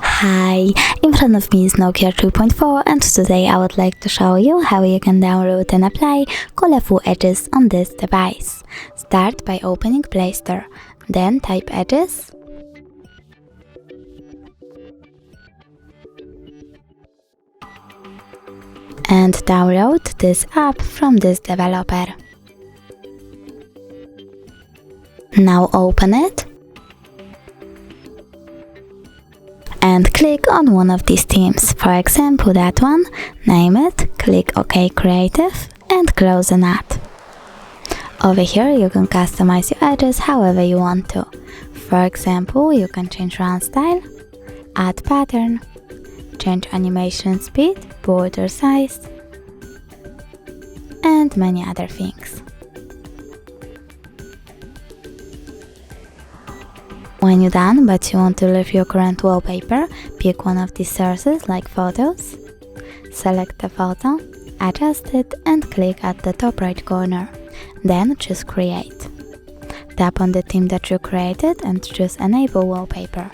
Hi, in front of me is Nokia 3.4 and today I would like to show you how you can download and apply colorful edges on this device. Start by opening Play Store, then type edges and download this app from this developer. Now open it and click on one of these themes, for example that one, name it, click OK Creative and close the NAT. Over here you can customize your edges however you want to. For example, you can change run style, add pattern, change animation speed, border size and many other things. When you're done but you want to leave your current wallpaper, pick one of these sources like photos, select the photo, adjust it and click at the top right corner. Then choose create. Tap on the theme that you created and choose enable wallpaper.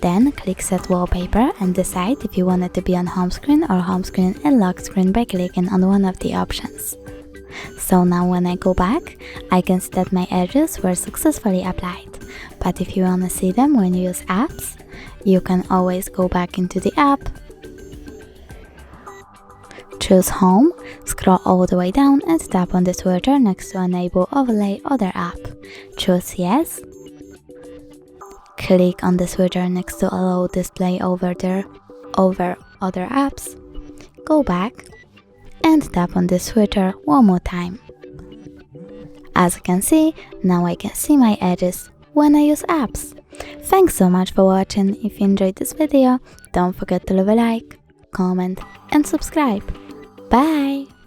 Then click set wallpaper and decide if you want it to be on home screen or home screen and lock screen by clicking on one of the options. So now when I go back, I can see that my edges were successfully applied. But if you want to see them when you use apps, you can always go back into the app, choose home, scroll all the way down and tap on the switcher next to enable overlay other app. Choose yes, click on the switcher next to allow display over other apps, go back and tap on the switcher one more time. As you can see, now I can see my edges when I use apps. Thanks so much for watching. If you enjoyed this video, don't forget to leave a like, comment and subscribe. Bye!